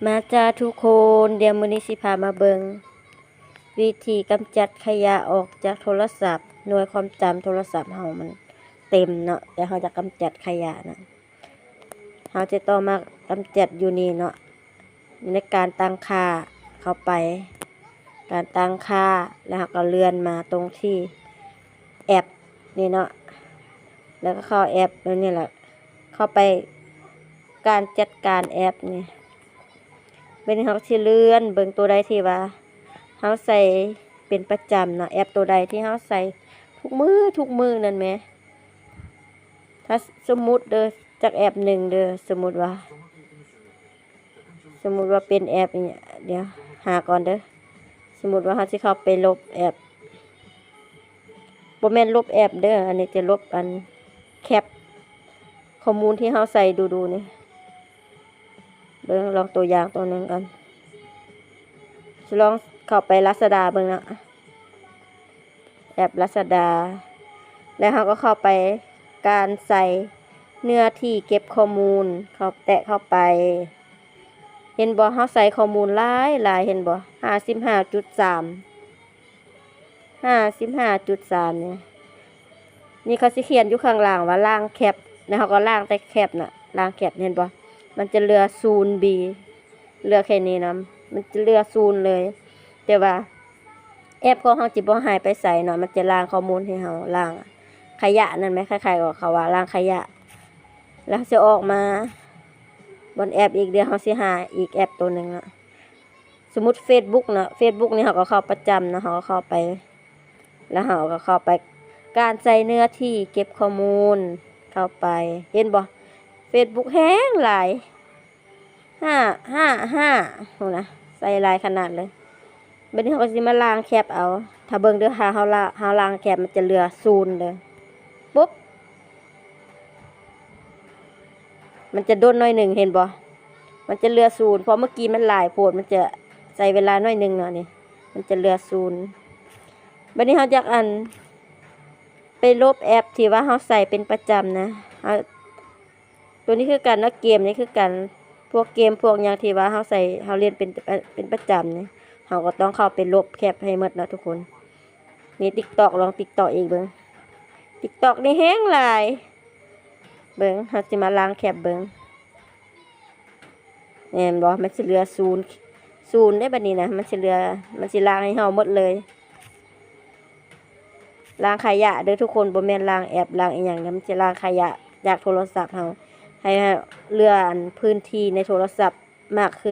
มาจ้าทุกคนเดี๋ยวมื้อนี้สิพามาเบิงวิธีกำจัดขยะออกจากโทรศัพท์หน่วยความจำโทรศัพท์เฮามันเต็มเนาะแต่เฮาจะกำจัดขยะนะเฮาจะต้องมากำจัดอยู่นี่เนาะในการตั้งค่าเข้าไป การตั้งค่าแล้วเฮาก็เลื่อนมาตรงที่แอปนี่เนาะแล้วก็เข้าแอปแล้วนี่แหละเข้าไปการจัดการแอปนี่เป็นเฮาสิเลื่อนเบิ่งตัวใดที่ว่าเฮาใส่เป็นประจำเนาะแอปตัวใดที่เฮาใส่ทุกมือนั่นแหมถ้าสมมุติเด้อจากแอปหนึ่งเด้อสมมุติว่าเป็นแอปเนี่ยเดี๋ยวหาก่อนเด้อสมมุติว่าเฮาสิเข้าไปลบแอปบ่แม่นลบแอปเด้ออันนี้จะลบอันแคปข้อมูลที่เฮาใส่ดูนี่เบิ่งลองตัวอย่างตัวนึงกันสิลองเข้าไป Lazada เบิ่งนะแอป Lazada แล้วเฮาก็เข้าไปการใส่เนื้อที่เก็บข้อมูลแตะเข้าไปเห็นบ่เฮาใส่ข้อมูลหลายเห็นบ่55.3เนี่ยนี่เขาสิเขียนอยู่ข้างล่างว่าล่างแคปแล้วเฮาก็ล่างแต่แคปน่ะล่างแคปเห็นบ่มันจะเหลือ 0B เหลือแค่นี้นะมันจะเหลือ0เลยแต่ว่าแอปของเฮาจิบ่หายไปไสเนาะมันจะล้างข้อมูลให้เฮาล้างขยะนั่นไหมคล้ายๆกับเขาว่าล้างขยะแล้วจะออกมาบนแอปอีกเดียวเฮาสิหาอีกแอปตัวนึงเนาะสมมุติ Facebook เนาะ Facebook นี่เฮาก็เข้าประจำเนาะเฮาก็เข้าไปแล้วเฮาก็เข้าไปการใส่เนื้อที่เก็บข้อมูลเข้าไปเห็นบ่ Facebook แห้งหลายโหนะใส่หลายขนาดเลยบัดนี้เฮาก็สิมาล้างแคปเอาถ้าเบิ่งเด้อหาเฮาล้างแคปมันจะเหลือ0เด้อปุ๊บมันจะโดนหน่อยหนึ่งเห็นบ่มันจะเหลือ0เพราะเมื่อกี้มันหลายโพดมันจะใส่เวลาหน่อยหนึ่งเนาะนี่มันจะเหลือ0บัดนี้เฮาอยากไปลบแอปที่ว่าเฮาใส่เป็นประจำนะตัวนี้คือกันเนาะเกมนี่คือกันพวกเกมพวกอย่างที่ว่าเฮาใส่เฮาเล่นเป็นประจำนี่เฮาก็ต้องเข้าไปลบแคปให้หมดเนาะทุกคนนี่ TikTok ลอง TikTok อีกเบิ่ง TikTok นี่แฮงหลายเบิ่งเฮาสิมาล้างแคปเบิ่งแม่นบ่มันสิเหลือ0ได้บัดนี้นะมันสิล้างให้เฮาหมดเลยล้างขยะเด้อทุกคนบ่แม่นล้างแอปล้างอีหยังนะมันสิล้างขยะจากโทรศัพท์เฮาให้เหลือพื้นที่ในโทรศัพท์มากขึ้น